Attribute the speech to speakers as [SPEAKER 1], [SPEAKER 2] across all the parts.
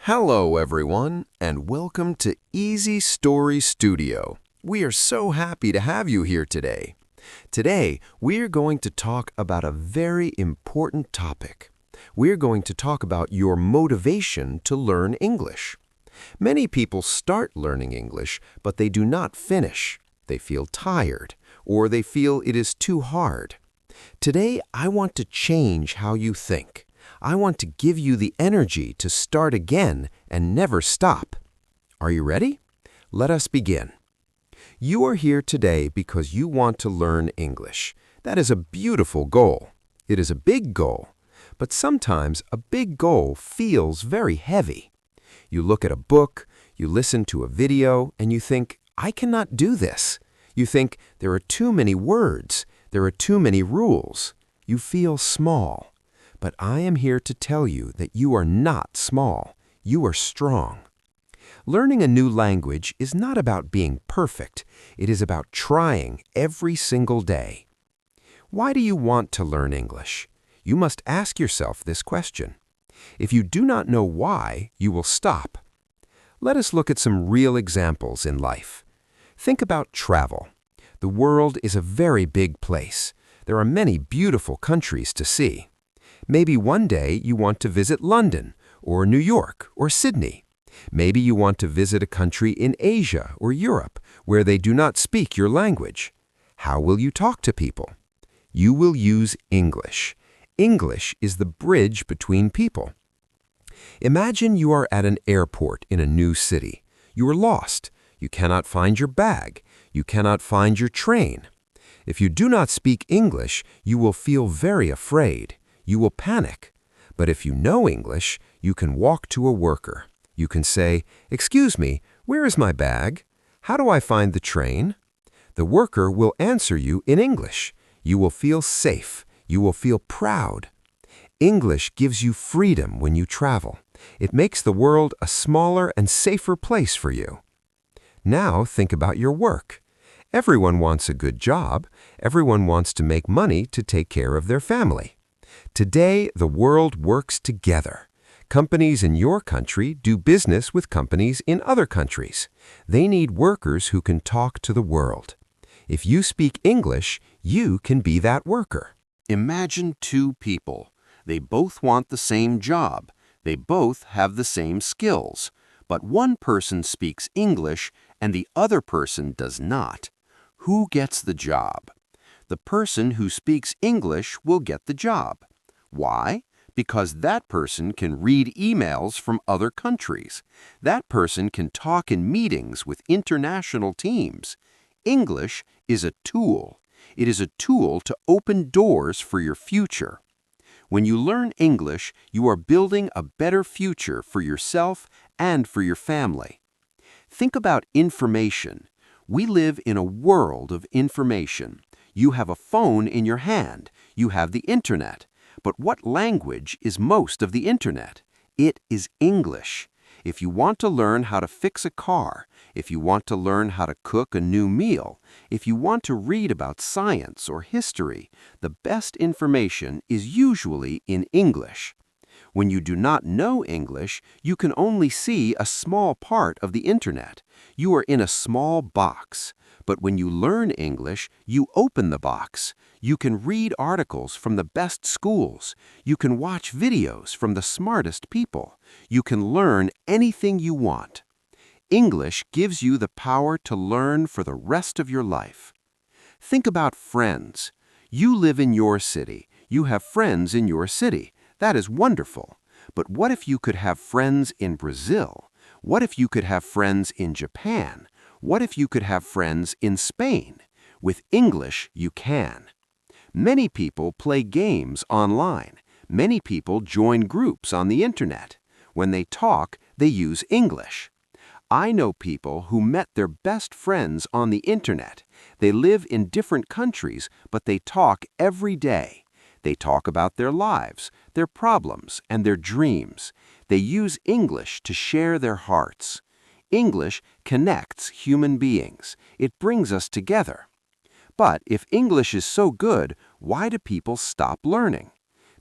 [SPEAKER 1] Hello, everyone, and welcome to Easy Story Studio. We are so happy to have you here today. Today, we are going to talk about a very important topic. We're going to talk about your motivation to learn English. Many people start learning English, but they do not finish. They feel tired, or they feel it is too hard. Today, I want to change how you think. I want to give you the energy to start again and never stop. Are you ready? Let us begin. You are here today because you want to learn English. That is a beautiful goal. It is a big goal, but sometimes a big goal feels very heavy. You look at a book, you listen to a video, and you think, I cannot do this. You think, there are too many words, there are too many rules. You feel small. But I am here to tell you that you are not small. You are strong. Learning a new language is not about being perfect. It is about trying every single day. Why do you want to learn English? You must ask yourself this question. If you do not know why, you will stop. Let us look at some real examples in life. Think about travel. The world is a very big place. There are many beautiful countries to see. Maybe one day you want to visit London, or New York, or Sydney. Maybe you want to visit a country in Asia or Europe where they do not speak your language. How will you talk to people? You will use English. English is the bridge between people. Imagine you are at an airport in a new city. You are lost. You cannot find your bag. You cannot find your train. If you do not speak English, you will feel very afraid. You will panic. But if you know English, you can walk to a worker. You can say, "Excuse me, where is my bag? How do I find the train?" The worker will answer you in English. You will feel safe. You will feel proud. English gives you freedom when you travel. It makes the world a smaller and safer place for you. Now think about your work. Everyone wants a good job. Everyone wants to make money to take care of their family. Today, the world works together. Companies in your country do business with companies in other countries. They need workers who can talk to the world. If you speak English, you can be that worker. Imagine two people. They both want the same job. They both have the same skills. But one person speaks English and the other person does not. Who gets the job? The person who speaks English will get the job. Why? Because that person can read emails from other countries. That person can talk in meetings with international teams. English is a tool. It is a tool to open doors for your future. When you learn English, you are building a better future for yourself and for your family. Think about information. We live in a world of information. You have a phone in your hand. You have the internet. But what language is most of the internet? It is English. If you want to learn how to fix a car, if you want to learn how to cook a new meal, if you want to read about science or history, the best information is usually in English. When you do not know English, you can only see a small part of the internet. You are in a small box. But when you learn English, you open the box. You can read articles from the best schools. You can watch videos from the smartest people. You can learn anything you want. English gives you the power to learn for the rest of your life. Think about friends. You live in your city. You have friends in your city. That is wonderful. But what if you could have friends in Brazil? What if you could have friends in Japan? What if you could have friends in Spain? With English, you can. Many people play games online. Many people join groups on the internet. When they talk, they use English. I know people who met their best friends on the internet. They live in different countries, but they talk every day. They talk about their lives, their problems, and their dreams. They use English to share their hearts. English connects human beings. It brings us together. But if English is so good, why do people stop learning?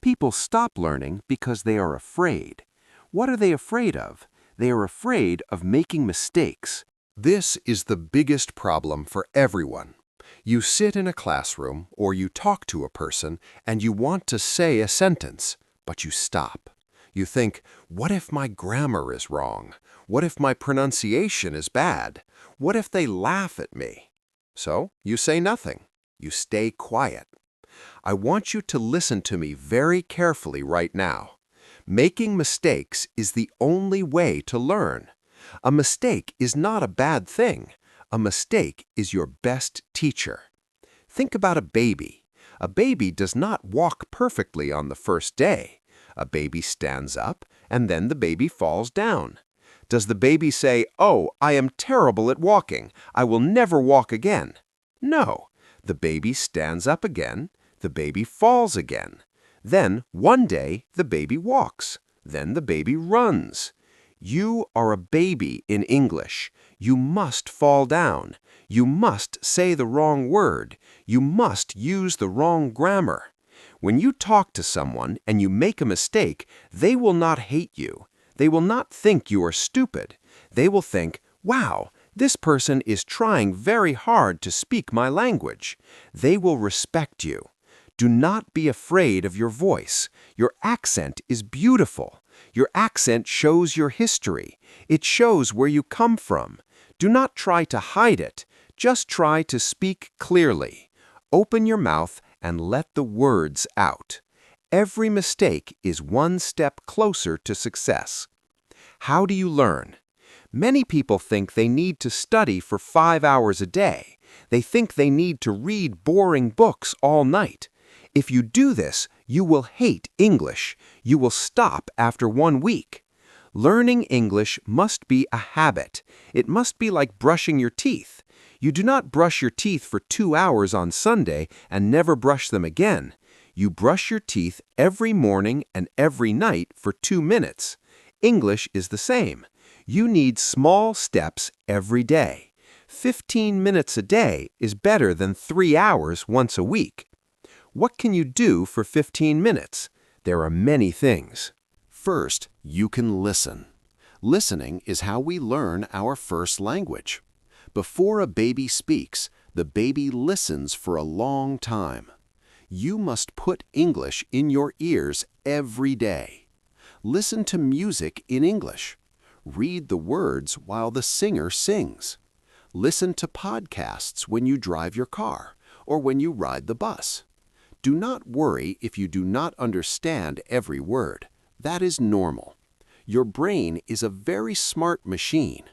[SPEAKER 1] People stop learning because they are afraid. What are they afraid of? They are afraid of making mistakes. This is the biggest problem for everyone. You sit in a classroom or you talk to a person and you want to say a sentence, but you stop. You think, what if my grammar is wrong? What if my pronunciation is bad? What if they laugh at me? So you say nothing. You stay quiet. I want you to listen to me very carefully right now. Making mistakes is the only way to learn. A mistake is not a bad thing. A mistake is your best teacher. Think about a baby. A baby does not walk perfectly on the first day. A baby stands up, and then the baby falls down. Does the baby say, "Oh, I am terrible at walking. I will never walk again"? No. The baby stands up again. The baby falls again. Then, one day, the baby walks. Then the baby runs. You are a baby in English. You must fall down. You must say the wrong word. You must use the wrong grammar. When you talk to someone and you make a mistake, they will not hate you. They will not think you are stupid. They will think, wow, this person is trying very hard to speak my language. They will respect you. Do not be afraid of your voice. Your accent is beautiful. Your accent shows your history. It shows where you come from. Do not try to hide it. Just try to speak clearly. Open your mouth and let the words out. Every mistake is one step closer to success. How do you learn? Many people think they need to study for 5 hours a day. They think they need to read boring books all night. If you do this, you will hate English. You will stop after 1 week. Learning English must be a habit. It must be like brushing your teeth. You do not brush your teeth for 2 hours on Sunday and never brush them again. You brush your teeth every morning and every night for 2 minutes. English is the same. You need small steps every day. 15 minutes a day is better than 3 hours once a week. What can you do for 15 minutes? There are many things. First, you can listen. Listening is how we learn our first language. Before a baby speaks, the baby listens for a long time. You must put English in your ears every day. Listen to music in English. Read the words while the singer sings. Listen to podcasts when you drive your car or when you ride the bus. Do not worry if you do not understand every word. That is normal. Your brain is a very smart machine.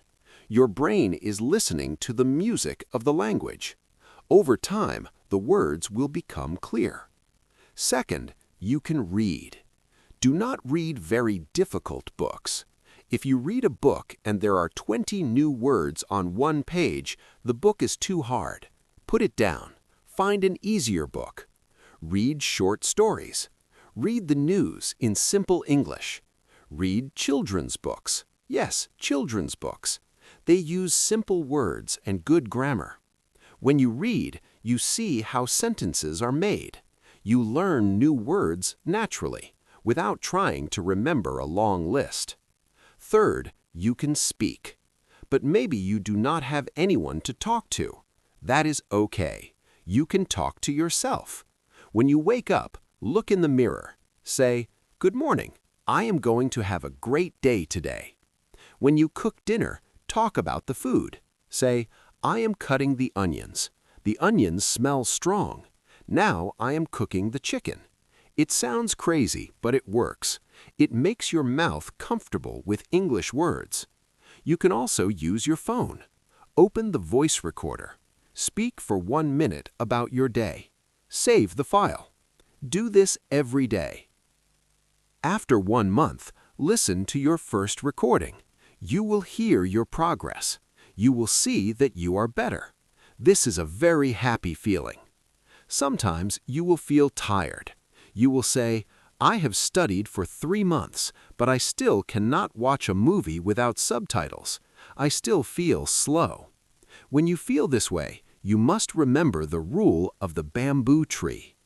[SPEAKER 1] Your brain is listening to the music of the language. Over time, the words will become clear. Second, you can read. Do not read very difficult books. If you read a book and there are 20 new words on one page, the book is too hard. Put it down. Find an easier book. Read short stories. Read the news in simple English. Read children's books. Yes, children's books. They use simple words and good grammar. When you read, you see how sentences are made. You learn new words naturally, without trying to remember a long list. Third, you can speak. But maybe you do not have anyone to talk to. That is okay. You can talk to yourself. When you wake up, look in the mirror. Say, "Good morning. I am going to have a great day today." When you cook dinner, talk about the food. Say, "I am cutting the onions. The onions smell strong. Now I am cooking the chicken." It sounds crazy, but it works. It makes your mouth comfortable with English words. You can also use your phone. Open the voice recorder. Speak for 1 minute about your day. Save the file. Do this every day. After 1 month, listen to your first recording. You will hear your progress. You will see that you are better. This is a very happy feeling. Sometimes you will feel tired. You will say, "I have studied for 3 months, but I still cannot watch a movie without subtitles. I still feel slow." When you feel this way, you must remember the rule of the bamboo tree.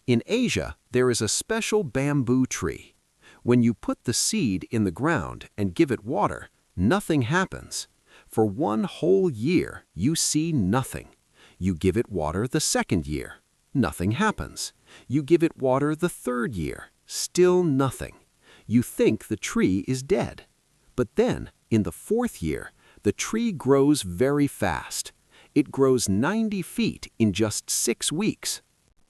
[SPEAKER 1] In Asia, there is a special bamboo tree. When you put the seed in the ground and give it water, nothing happens. For one whole year, you see nothing. You give it water the second year. Nothing happens. You give it water the third year. Still nothing. You think the tree is dead. But then, in the fourth year, the tree grows very fast. It grows 90 feet in just 6 weeks.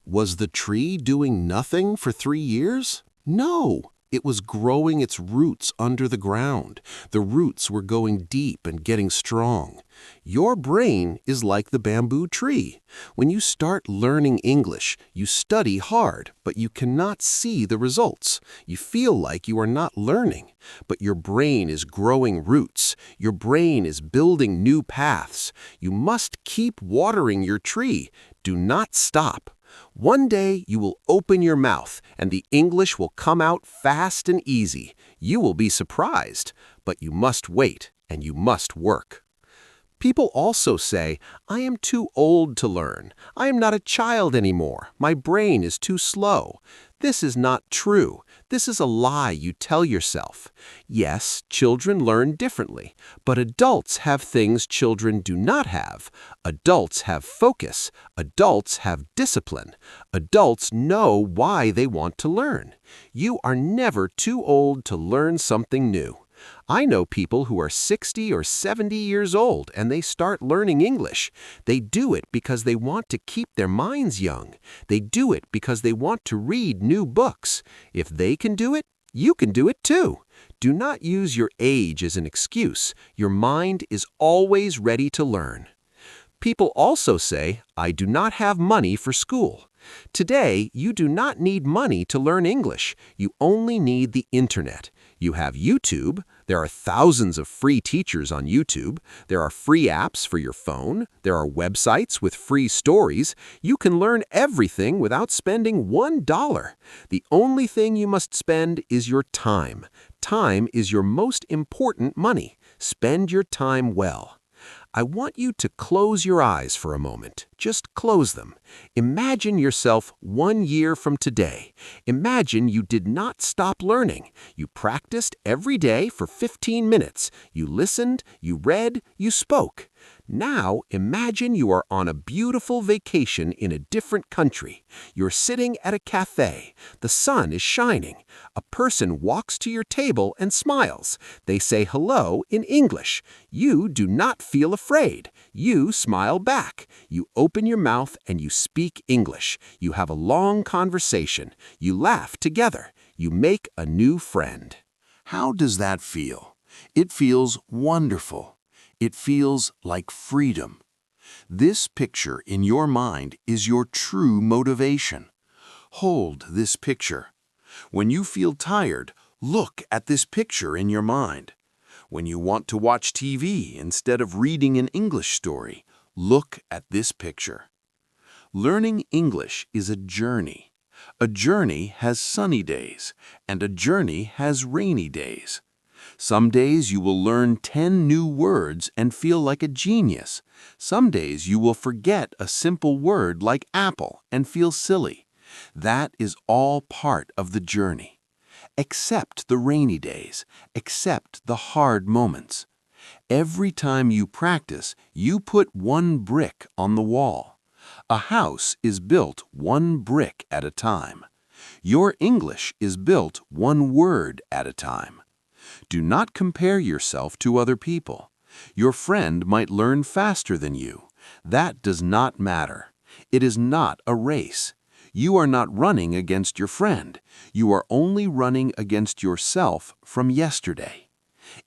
[SPEAKER 1] Was the tree doing nothing for 3 years? No. It was growing its roots under the ground. The roots were going deep and getting strong. Your brain is like the bamboo tree. When you start learning English, you study hard, but you cannot see the results. You feel like you are not learning, but your brain is growing roots. Your brain is building new paths. You must keep watering your tree. Do not stop. One day you will open your mouth and the English will come out fast and easy. You will be surprised, but you must wait and you must work. People also say, I am too old to learn. I am not a child anymore. My brain is too slow. This is not true. This is a lie you tell yourself. Yes, children learn differently, but adults have things children do not have. Adults have focus. Adults have discipline. Adults know why they want to learn. You are never too old to learn something new. I know people who are 60 or 70 years old and they start learning English. They do it because they want to keep their minds young. They do it because they want to read new books. If they can do it, you can do it too. Do not use your age as an excuse. Your mind is always ready to learn. People also say, I do not have money for school. Today, you do not need money to learn English. You only need the internet. You have YouTube. There are thousands of free teachers on YouTube. There are free apps for your phone. There are websites with free stories. You can learn everything without spending $1. The only thing you must spend is your time. Time is your most important money. Spend your time well. I want you to close your eyes for a moment. Just close them. Imagine yourself 1 year from today. Imagine you did not stop learning. You practiced every day for 15 minutes. You listened, you read, you spoke. Now imagine you are on a beautiful vacation in a different country. You're sitting at a cafe. The sun is shining. A person walks to your table and smiles. They say hello in English. You do not feel afraid. You smile back. You open your mouth and you speak English. You have a long conversation. You laugh together. You make a new friend. How does that feel? It feels wonderful. It feels like freedom. This picture in your mind is your true motivation. Hold this picture. When you feel tired, look at this picture in your mind. When you want to watch TV instead of reading an English story, look at this picture. Learning English is a journey. A journey has sunny days, and a journey has rainy days. Some days you will learn 10 new words and feel like a genius. Some days you will forget a simple word like apple and feel silly. That is all part of the journey. Accept the rainy days. Accept the hard moments. Every time you practice, you put 1 brick on the wall. A house is built 1 brick at a time. Your English is built 1 word at a time. Do not compare yourself to other people. Your friend might learn faster than you. That does not matter. It is not a race. You are not running against your friend. You are only running against yourself from yesterday.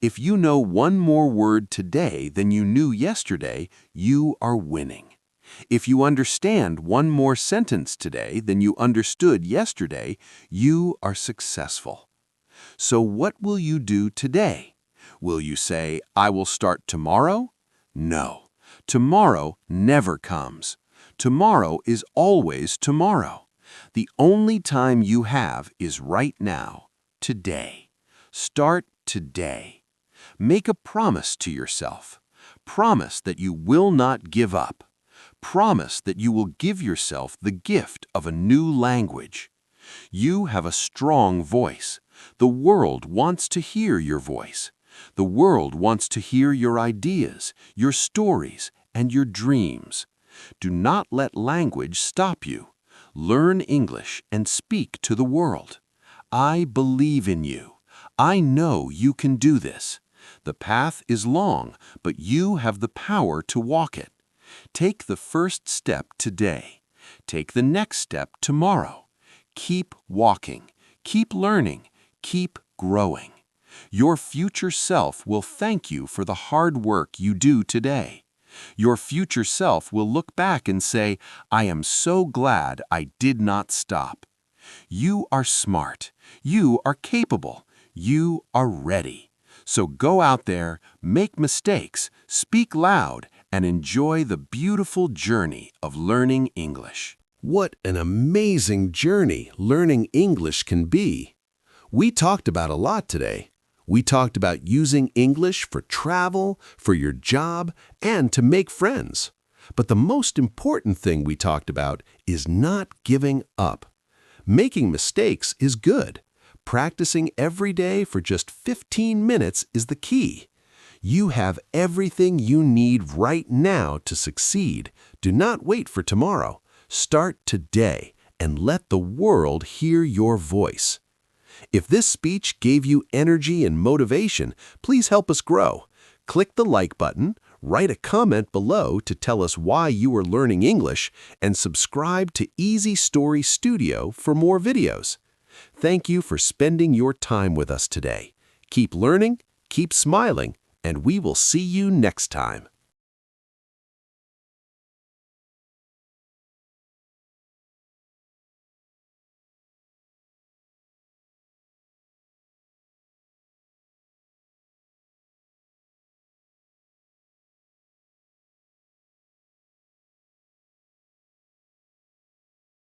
[SPEAKER 1] If you know 1 more word today than you knew yesterday, you are winning. If you understand 1 more sentence today than you understood yesterday, you are successful. So what will you do today? Will you say, I will start tomorrow? No. Tomorrow never comes. Tomorrow is always tomorrow. The only time you have is right now, today. Start today. Make a promise to yourself. Promise that you will not give up. Promise that you will give yourself the gift of a new language. You have a strong voice.
[SPEAKER 2] The world wants to hear your voice. The world wants to hear your ideas, your stories, and your dreams. Do not let language stop you. Learn English and speak to the world. I believe in you. I know you can do this. The path is long, but you have the power to walk it. Take the first step today. Take the next step tomorrow. Keep walking. Keep learning. Keep growing. Your future self will thank you for the hard work you do today. Your future self will look back and say, I am so glad I did not stop. You are smart. You are capable. You are ready. So go out there, make mistakes, speak loud, and enjoy the beautiful journey of learning English.
[SPEAKER 1] What an amazing journey learning English can be. We talked about a lot today. We talked about using English for travel, for your job, and to make friends. But the most important thing we talked about is not giving up. Making mistakes is good. Practicing every day for just 15 minutes is the key. You have everything you need right now to succeed. Do not wait for tomorrow. Start today and let the world hear your voice. If this speech gave you energy and motivation, please help us grow. Click the like button, write a comment below to tell us why you are learning English, and subscribe to Easy Story Studio for more videos. Thank you for spending your time with us today. Keep learning, keep smiling, and we will see you next time.